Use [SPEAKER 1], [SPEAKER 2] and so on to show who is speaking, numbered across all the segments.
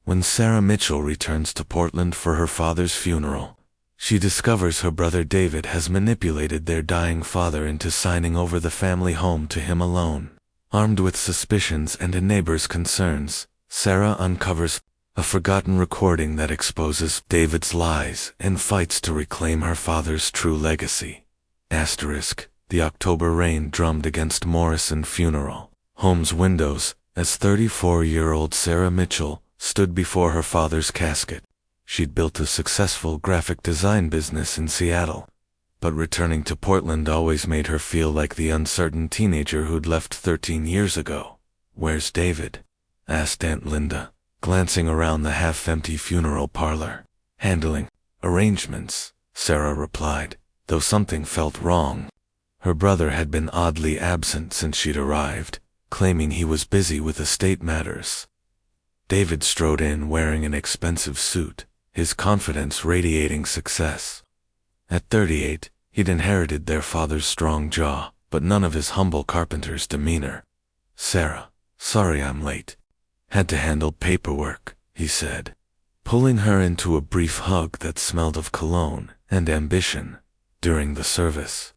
[SPEAKER 1] When Sarah Mitchell returns to Portland for her father's funeral, she discovers her brother David has manipulated their dying father into signing over the family home to him alone. Armed with suspicions and a neighbor's concerns, Sarah uncovers a forgotten recording that exposes David's lies and fights to reclaim her father's true legacy. The October rain drummed against Morrison Funeral Home's windows as 34-year-old Sarah Mitchell stood before her father's casket. She'd built a successful graphic design business in Seattle, but returning to Portland always made her feel like the uncertain teenager who'd left 13 years ago. "Where's David?" asked Aunt Linda, glancing around the half-empty funeral parlor. "Handling arrangements," Sarah replied, though something felt wrong. Her brother had been oddly absent since she'd arrived, claiming he was busy with estate matters. David strode in wearing an expensive suit, his confidence radiating success. At 38, he'd inherited their father's strong jaw, but none of his humble carpenter's demeanor. "Sarah, sorry I'm late. Had to handle paperwork," he said, pulling her into a brief hug that smelled of cologne and ambition. During the service,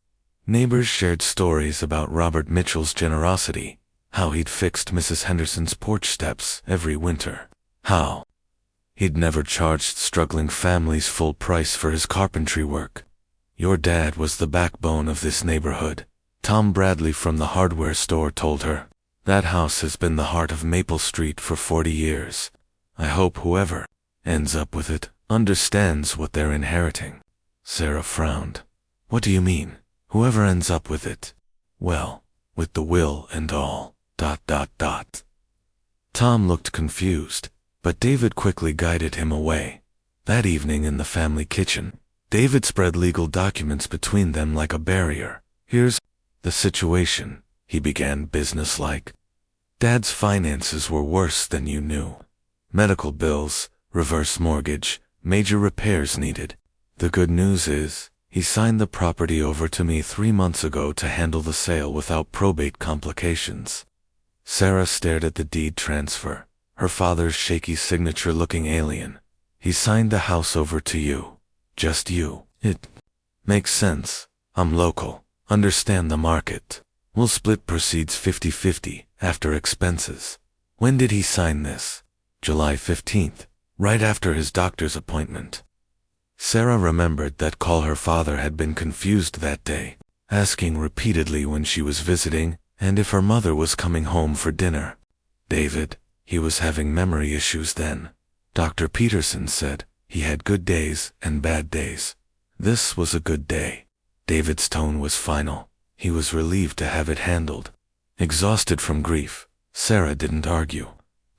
[SPEAKER 1] neighbors shared stories about Robert Mitchell's generosity, how he'd fixed Mrs. Henderson's porch steps every winter, how he'd never charged struggling families full price for his carpentry work. "Your dad was the backbone of this neighborhood," Tom Bradley from the hardware store told her. "That house has been the heart of Maple Street for 40 years. I hope whoever ends up with it understands what they're inheriting." Sarah frowned. "What do you mean, whoever ends up with it?" "Well, with the will and all, ... Tom looked confused, but David quickly guided him away. That evening in the family kitchen, David spread legal documents between them like a barrier. "Here's the situation," he began businesslike. "Dad's finances were worse than you knew. Medical bills, reverse mortgage, major repairs needed. The good news is, he signed the property over to me 3 months ago to handle the sale without probate complications." Sarah stared at the deed transfer, her father's shaky signature looking alien. "He signed the house over to you. Just you." "It makes sense. I'm local, understand the market. We'll split proceeds 50-50 after expenses." "When did he sign this?" "July 15th, right after his doctor's appointment." Sarah remembered that call her father had been confused that day, asking repeatedly when she was visiting and if her mother was coming home for dinner. David, he was having memory issues then. Dr. Peterson said he had good days and bad days. This was a good day. David's tone was final. He was relieved to have it handled. Exhausted from grief, Sarah didn't argue.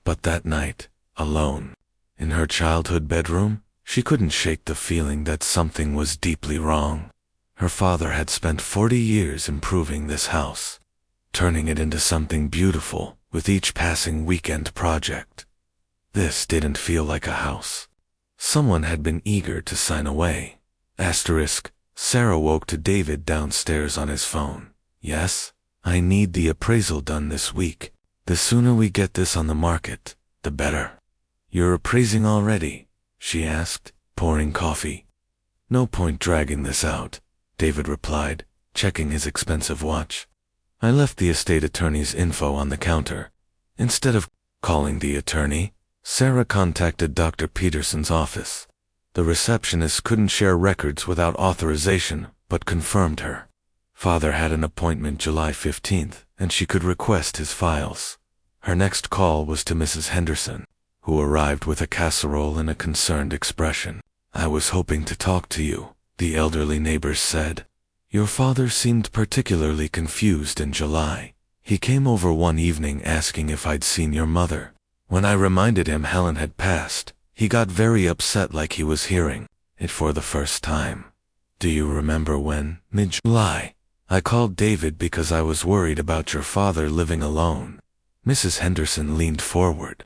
[SPEAKER 1] But that night, alone, in her childhood bedroom, she couldn't shake the feeling that something was deeply wrong. Her father had spent 40 years improving this house, turning it into something beautiful with each passing weekend project. This didn't feel like a house. Someone had been eager to sign away. Sarah woke to David downstairs on his phone. "Yes, I need the appraisal done this week. The sooner we get this on the market, the better." "You're appraising already?" she asked, pouring coffee. "No point dragging this out," David replied, checking his expensive watch. "I left the estate attorney's info on the counter." Instead of calling the attorney, Sarah contacted Dr. Peterson's office. The receptionist couldn't share records without authorization, but confirmed her father had an appointment July 15th, and she could request his files. Her next call was to Mrs. Henderson, who arrived with a casserole and a concerned expression. "I was hoping to talk to you," the elderly neighbors said. "Your father seemed particularly confused in July. He came over one evening asking if I'd seen your mother. When I reminded him Helen had passed, he got very upset like he was hearing it for the first time. Do you remember when, mid-July, I called David because I was worried about your father living alone?" Mrs. Henderson leaned forward.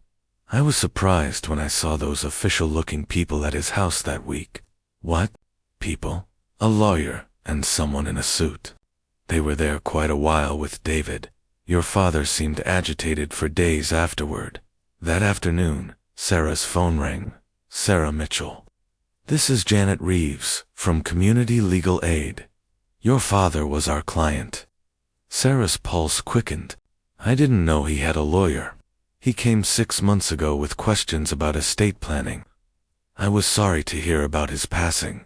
[SPEAKER 1] "I was surprised when I saw those official-looking people at his house that week." "What people?" "A lawyer and someone in a suit. They were there quite a while with David. Your father seemed agitated for days afterward. That afternoon, Sarah's phone rang. Sarah Mitchell. This is Janet Reeves, from Community Legal Aid. Your father was our client. Sarah's pulse quickened. I didn't know he had a lawyer. He came 6 months ago with questions about estate planning. I was sorry to hear about his passing.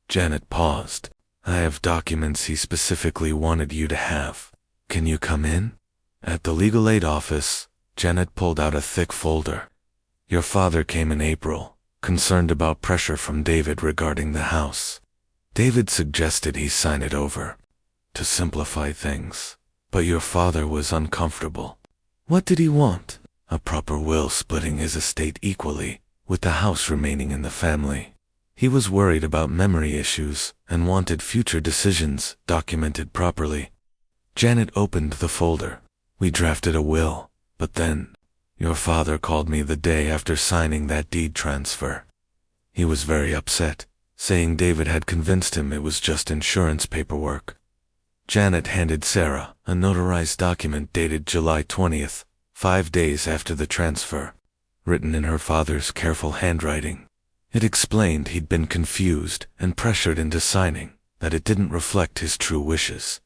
[SPEAKER 1] Janet paused. I have documents he specifically wanted you to have. Can you come in? At the legal aid office, Janet pulled out a thick folder. Your father came in April, concerned about pressure from David regarding the house. David suggested he sign it over, to simplify things, but your father was uncomfortable. What did he want? A proper will splitting his estate equally, with the house remaining in the family. He was worried about memory issues and wanted future decisions documented properly. Janet opened the folder. We drafted a will, but then, your father called me the day after signing that deed transfer. He was very upset, saying David had convinced him it was just insurance paperwork. Janet handed Sarah a notarized document dated July 20th, 5 days after the transfer, written in her father's careful handwriting. It explained he'd been confused and pressured into signing, that it didn't reflect his true wishes.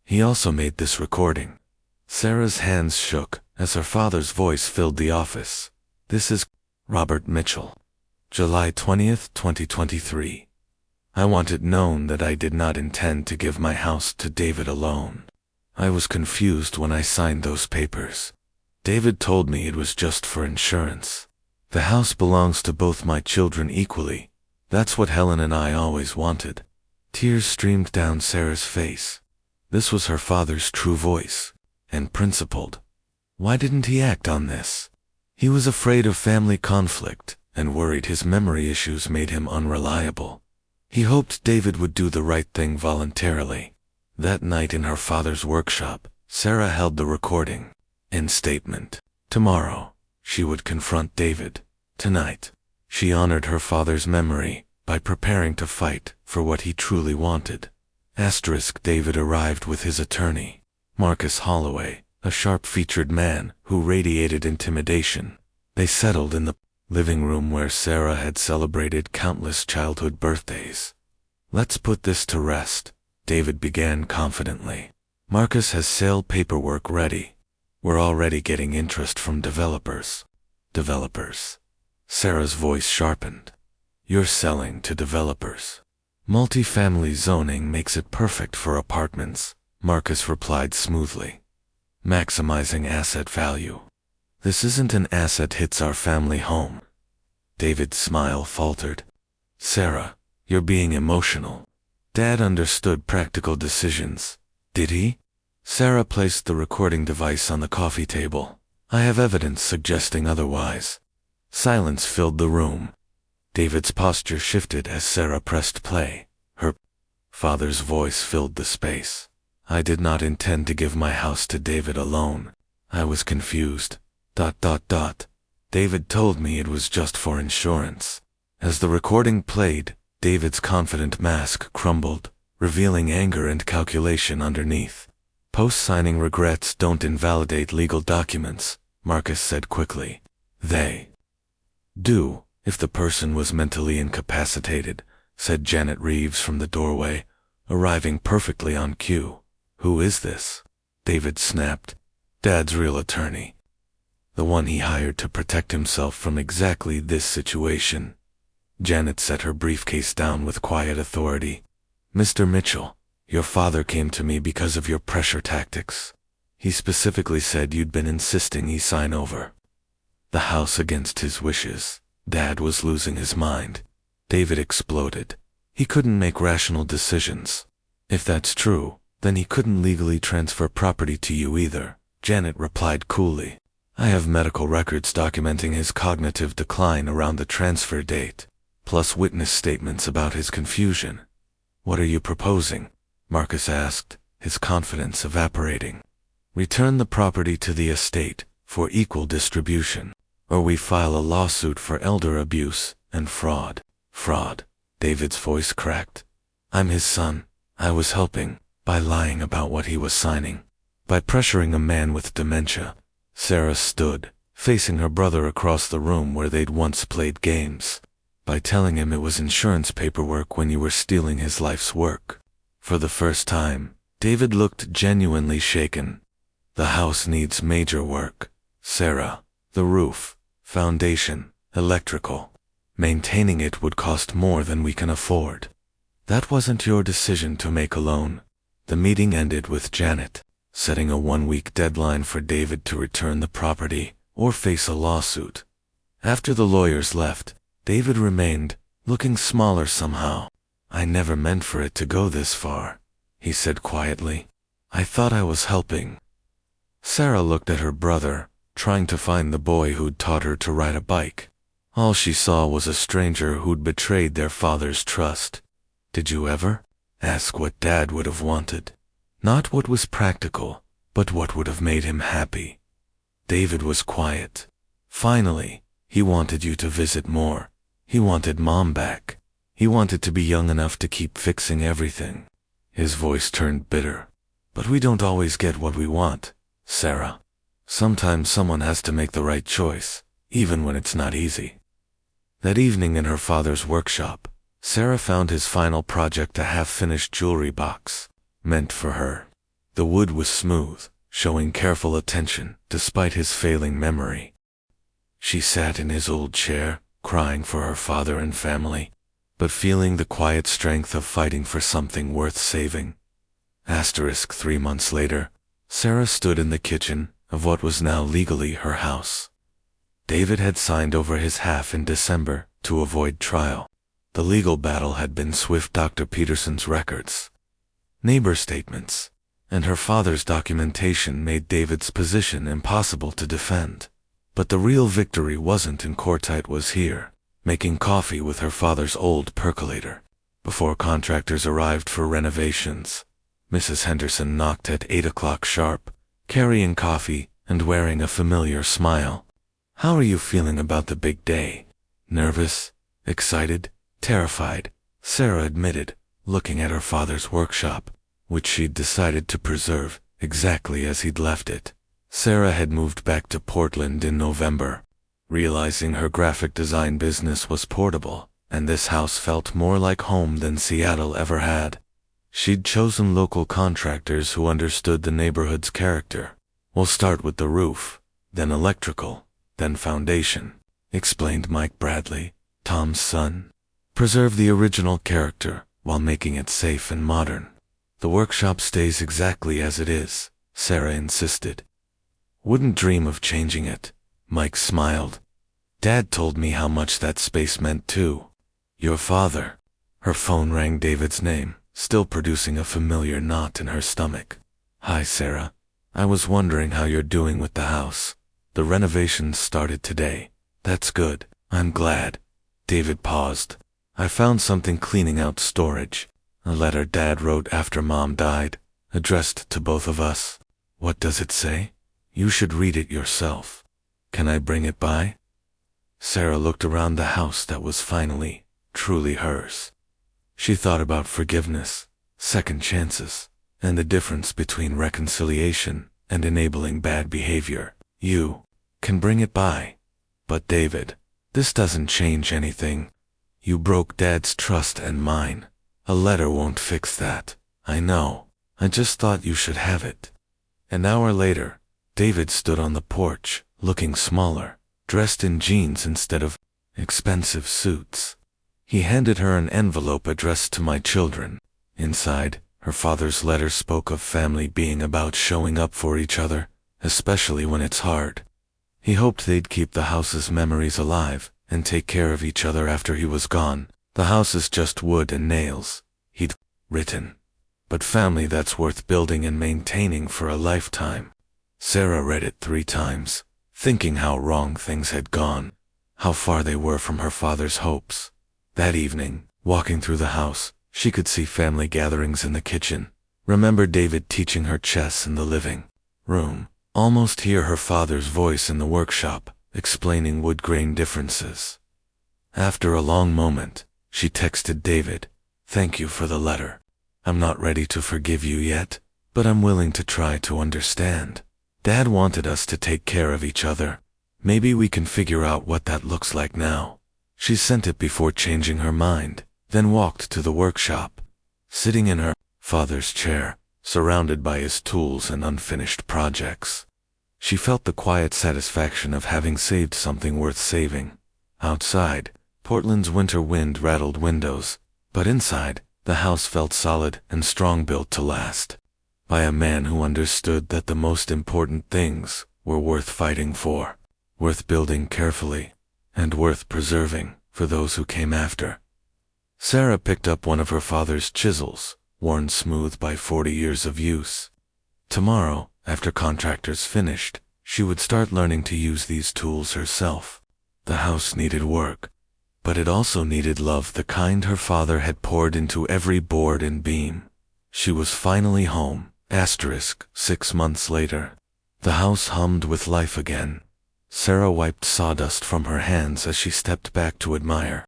[SPEAKER 1] He also made this recording. Sarah's hands shook as her father's voice filled the office. This is Robert Mitchell. July 20th, 2023. I want it known that I did not intend to give my house to David alone. I was confused when I signed those papers. David told me it was just for insurance. The house belongs to both my children equally. That's what Helen and I always wanted. Tears streamed down Sarah's face. This was her father's true voice, and principled. Why didn't he act on this? He was afraid of family conflict and worried his memory issues made him unreliable. He hoped David would do the right thing voluntarily. That night in her father's workshop, Sarah held the recording. In statement. Tomorrow, she would confront David. Tonight, she honored her father's memory by preparing to fight for what he truly wanted. David arrived with his attorney, Marcus Holloway, a sharp-featured man who radiated intimidation. They settled in the living room where Sarah had celebrated countless childhood birthdays. Let's put this to rest, David began confidently. Marcus has sale paperwork ready. We're already getting interest from developers. Developers. Sarah's voice sharpened. You're selling to developers. Multifamily zoning makes it perfect for apartments, Marcus replied smoothly. Maximizing asset value. This isn't an asset hits our family home. David's smile faltered. Sarah, you're being emotional. Dad understood practical decisions. Did he? Sarah placed the recording device on the coffee table. I have evidence suggesting otherwise. Silence filled the room. David's posture shifted as Sarah pressed play. Her father's voice filled the space. I did not intend to give my house to David alone. I was confused. ... David told me it was just for insurance. As the recording played, David's confident mask crumbled, revealing anger and calculation underneath. Post-signing regrets don't invalidate legal documents, Marcus said quickly. They do, if the person was mentally incapacitated, said Janet Reeves from the doorway, arriving perfectly on cue. Who is this? David snapped. Dad's real attorney. The one he hired to protect himself from exactly this situation. Janet set her briefcase down with quiet authority. Mr. Mitchell, your father came to me because of your pressure tactics. He specifically said you'd been insisting he sign over the house against his wishes. Dad was losing his mind. David exploded. He couldn't make rational decisions. If that's true, then he couldn't legally transfer property to you either, Janet replied coolly. I have medical records documenting his cognitive decline around the transfer date, plus witness statements about his confusion. What are you proposing? Marcus asked, his confidence evaporating. Return the property to the estate for equal distribution, or we file a lawsuit for elder abuse and fraud. Fraud. David's voice cracked. I'm his son. I was helping, by lying about what he was signing, by pressuring a man with dementia. Sarah stood, facing her brother across the room where they'd once played games, by telling him it was insurance paperwork when you were stealing his life's work. For the first time, David looked genuinely shaken. The house needs major work, Sarah. The roof, foundation, electrical. Maintaining it would cost more than we can afford. That wasn't your decision to make alone. The meeting ended with Janet setting a 1-week deadline for David to return the property or face a lawsuit. After the lawyers left, David remained, looking smaller somehow. "I never meant for it to go this far," he said quietly. "I thought I was helping." Sarah looked at her brother, trying to find the boy who'd taught her to ride a bike. All she saw was a stranger who'd betrayed their father's trust. "Did you ever ask what Dad would have wanted? Not what was practical, but what would have made him happy." David was quiet. "Finally, he wanted you to visit more. He wanted Mom back. He wanted to be young enough to keep fixing everything." His voice turned bitter. "But we don't always get what we want, Sarah. Sometimes someone has to make the right choice, even when it's not easy." That evening in her father's workshop, Sarah found his final project, a half-finished jewelry box, meant for her. The wood was smooth, showing careful attention despite his failing memory. She sat in his old chair, crying for her father and family, but feeling the quiet strength of fighting for something worth saving. 3 months later, Sarah stood in the kitchen of what was now legally her house. David had signed over his half in December to avoid trial. The legal battle had been swift. Dr. Peterson's records, neighbor statements, and her father's documentation made David's position impossible to defend. But the real victory wasn't in court, it was here, making coffee with her father's old percolator. Before contractors arrived for renovations, Mrs. Henderson knocked at 8 o'clock sharp, carrying coffee and wearing a familiar smile. "How are you feeling about the big day?" "Nervous, excited, terrified," Sarah admitted, looking at her father's workshop, which she'd decided to preserve exactly as he'd left it. Sarah had moved back to Portland in November, realizing her graphic design business was portable, and this house felt more like home than Seattle ever had. She'd chosen local contractors who understood the neighborhood's character. "We'll start with the roof, then electrical, then foundation," explained Mike Bradley, Tom's son. "Preserve the original character while making it safe and modern." "The workshop stays exactly as it is," Sarah insisted. "Wouldn't dream of changing it," Mike smiled. "Dad told me how much that space meant too." "Your father." Her phone rang. David's name, still producing a familiar knot in her stomach. "Hi, Sarah. I was wondering how you're doing with the house. The renovations started today." "That's good. I'm glad." David paused. "I found something cleaning out storage. A letter Dad wrote after Mom died, addressed to both of us." "What does it say?" "You should read it yourself." "Can I bring it by?" Sarah looked around the house that was finally, truly hers. She thought about forgiveness, second chances, and the difference between reconciliation and enabling bad behavior. "You can bring it by. But David, this doesn't change anything. You broke Dad's trust and mine. A letter won't fix that. I know. I just thought you should have it." An hour later, David stood on the porch, looking smaller, dressed in jeans instead of expensive suits. He handed her an envelope addressed to my children. Inside, her father's letter spoke of family being about showing up for each other, especially when it's hard. He hoped they'd keep the house's memories alive and take care of each other after he was gone. "The house is just wood and nails," he'd written, "but family that's worth building and maintaining for a lifetime." Sarah read it 3 times, thinking how wrong things had gone, how far they were from her father's hopes. That evening, walking through the house, she could see family gatherings in the kitchen, remember David teaching her chess in the living room, almost hear her father's voice in the workshop, explaining wood grain differences. After a long moment, she texted David, "Thank you for the letter. I'm not ready to forgive you yet, but I'm willing to try to understand. Dad wanted us to take care of each other, Maybe we can figure out what that looks like now. She sent it before changing her mind, then walked to the workshop. Sitting in her father's chair, surrounded by his tools and unfinished projects, she felt the quiet satisfaction of having saved something worth saving. Outside, Portland's winter wind rattled windows, but inside, the house felt solid and strong, built to last. By a man who understood that the most important things were worth fighting for, worth building carefully, and worth preserving for those who came after. Sarah picked up one of her father's chisels, worn smooth by 40 years of use. Tomorrow, after contractors finished, she would start learning to use these tools herself. The house needed work, but it also needed love, the kind her father had poured into every board and beam. She was finally home. 6 months later. The house hummed with life again. Sarah wiped sawdust from her hands as she stepped back to admire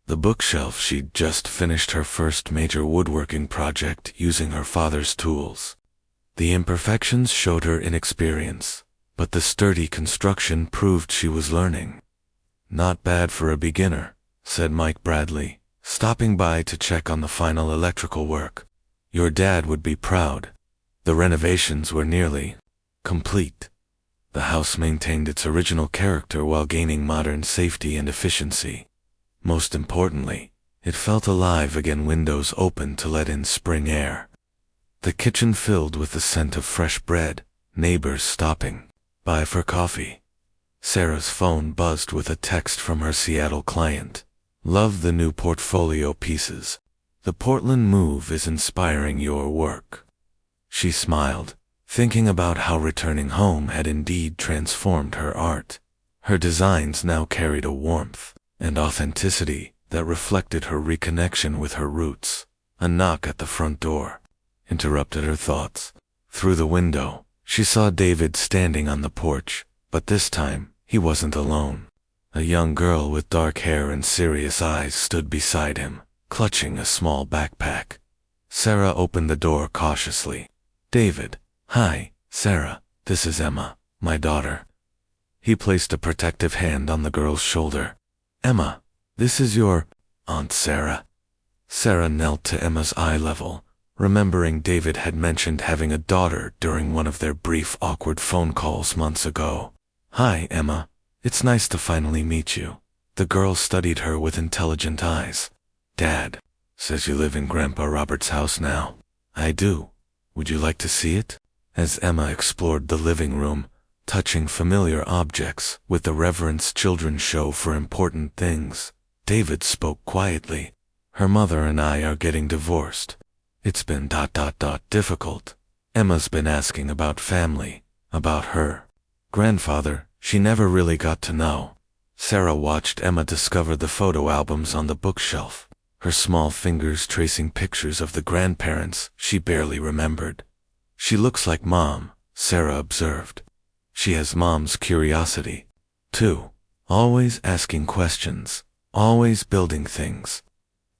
[SPEAKER 1] the bookshelf. She'd just finished her first major woodworking project using her father's tools. The imperfections showed her inexperience, but the sturdy construction proved she was learning. "Not bad for a beginner," said Mike Bradley, stopping by to check on the final electrical work. "Your dad would be proud." The renovations were nearly complete. The house maintained its original character while gaining modern safety and efficiency. Most importantly, it felt alive again, windows open to let in spring air. The kitchen filled with the scent of fresh bread, neighbors stopping by for coffee. Sarah's phone buzzed with a text from her Seattle client. "Love the new portfolio pieces. The Portland move is inspiring your work." She smiled, thinking about how returning home had indeed transformed her art. Her designs now carried a warmth and authenticity that reflected her reconnection with her roots. A knock at the front door interrupted her thoughts. Through the window, she saw David standing on the porch, but this time, he wasn't alone. A young girl with dark hair and serious eyes stood beside him, clutching a small backpack. Sarah opened the door cautiously. "David." "Hi, Sarah, this is Emma, my daughter." He placed a protective hand on the girl's shoulder. "Emma, this is your Aunt Sarah." Sarah knelt to Emma's eye level, remembering David had mentioned having a daughter during one of their brief awkward phone calls months ago. "Hi, Emma. It's nice to finally meet you." The girl studied her with intelligent eyes. "Dad says you live in Grandpa Robert's house now." "I do. Would you like to see it?" As Emma explored the living room, touching familiar objects with the reverence children show for important things, David spoke quietly. "Her mother and I are getting divorced. It's been difficult. Emma's been asking about family, about her grandfather. She never really got to know." Sarah watched Emma discover the photo albums on the bookshelf, her small fingers tracing pictures of the grandparents she barely remembered. "She looks like Mom," Sarah observed. "She has Mom's curiosity, too. Always asking questions, always building things."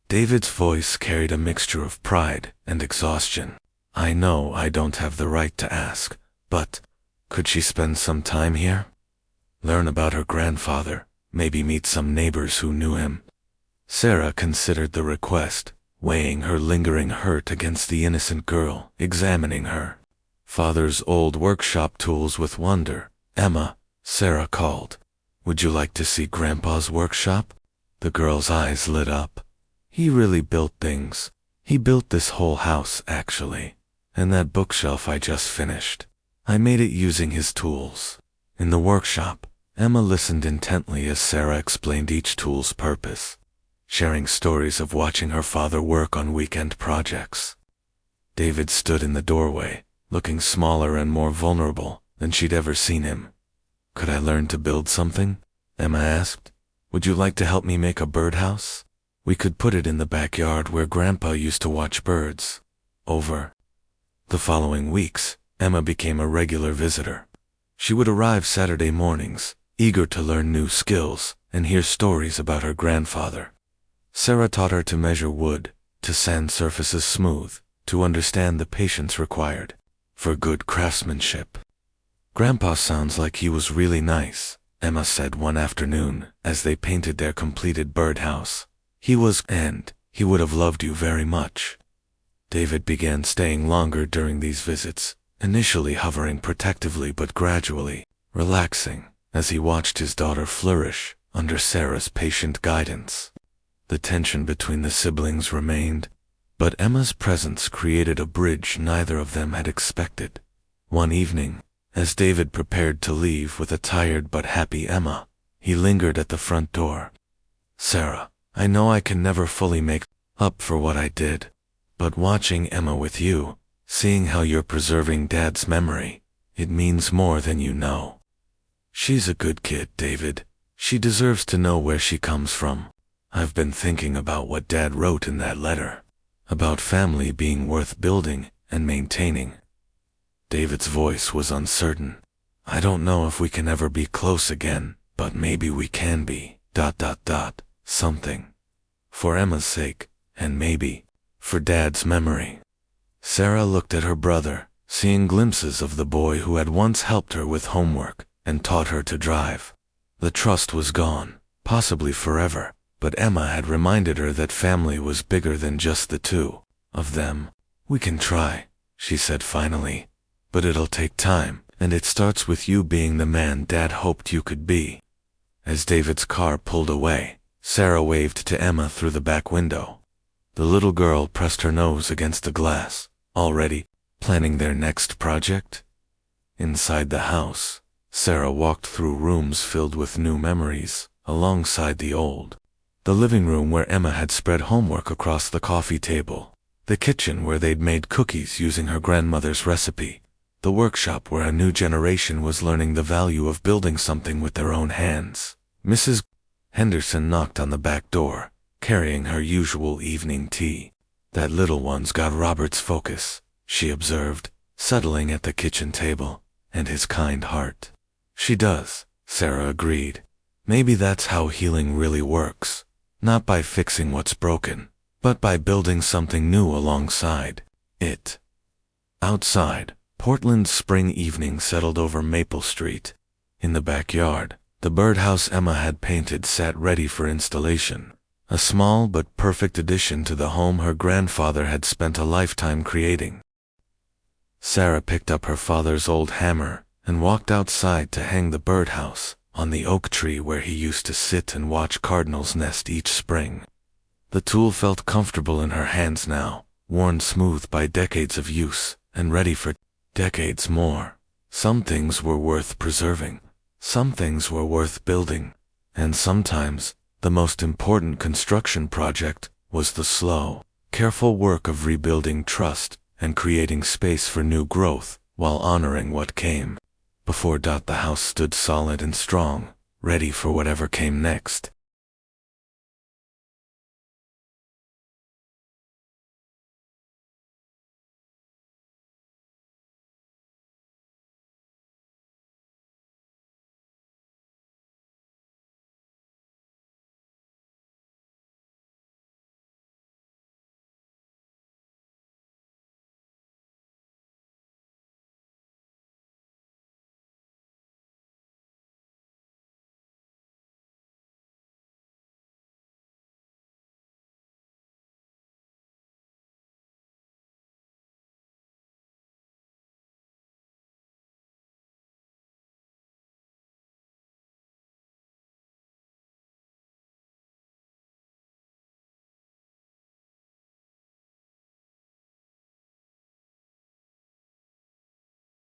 [SPEAKER 1] David's voice carried a mixture of pride and exhaustion. "I know I don't have the right to ask, but could she spend some time here? Learn about her grandfather, maybe meet some neighbors who knew him." Sarah considered the request, weighing her lingering hurt against the innocent girl, examining her father's old workshop tools with wonder. "Emma," Sarah called, "would you like to see Grandpa's workshop?" The girl's eyes lit up. "He really built things. He built this whole house, actually. And that bookshelf I just finished. I made it using his tools." In the workshop, Emma listened intently as Sarah explained each tool's purpose, sharing stories of watching her father work on weekend projects. David stood in the doorway, looking smaller and more vulnerable than she'd ever seen him. "Could I learn to build something?" Emma asked. "Would you like to help me make a birdhouse? We could put it in the backyard where Grandpa used to watch birds." Over the following weeks, Emma became a regular visitor. She would arrive Saturday mornings, eager to learn new skills and hear stories about her grandfather. Sarah taught her to measure wood, to sand surfaces smooth, to understand the patience required for good craftsmanship. "Grandpa sounds like he was really nice," Emma said one afternoon as they painted their completed birdhouse. He would have loved you very much. David began staying longer during these visits, initially hovering protectively but gradually relaxing as he watched his daughter flourish under Sarah's patient guidance. The tension between the siblings remained, but Emma's presence created a bridge neither of them had expected. One evening, as David prepared to leave with a tired but happy Emma, he lingered at the front door. "Sarah, I know I can never fully make up for what I did, but watching Emma with you, seeing how you're preserving Dad's memory, it means more than you know. She's a good kid, David. She deserves to know where she comes from. I've been thinking about what Dad wrote in that letter, about family being worth building and maintaining." David's voice was uncertain. "I don't know if we can ever be close again, but maybe we can be, something. For Emma's sake, and maybe for Dad's memory." Sarah looked at her brother, seeing glimpses of the boy who had once helped her with homework and taught her to drive. The trust was gone, possibly forever, but Emma had reminded her that family was bigger than just the two of them. "We can try," she said finally, "but it'll take time, and it starts with you being the man Dad hoped you could be." As David's car pulled away, Sarah waved to Emma through the back window. The little girl pressed her nose against the glass, already planning their next project. Inside the house, Sarah walked through rooms filled with new memories, alongside the old. The living room where Emma had spread homework across the coffee table. The kitchen where they'd made cookies using her grandmother's recipe. The workshop where a new generation was learning the value of building something with their own hands. Mrs. Henderson knocked on the back door, carrying her usual evening tea. "That little one's got Robert's focus," she observed, settling at the kitchen table, "and his kind heart." "She does," Sarah agreed. "Maybe that's how healing really works. Not by fixing what's broken, but by building something new alongside it." Outside, Portland's spring evening settled over Maple Street. In the backyard, the birdhouse Emma had painted sat ready for installation, a small but perfect addition to the home her grandfather had spent a lifetime creating. Sarah picked up her father's old hammer and walked outside to hang the birdhouse on the oak tree where he used to sit and watch cardinals nest each spring. The tool felt comfortable in her hands now, worn smooth by decades of use, and ready for decades more. Some things were worth preserving, some things were worth building, and sometimes the most important construction project was the slow, careful work of rebuilding trust and creating space for new growth while honoring what came before. The house stood solid and strong, ready for whatever came next.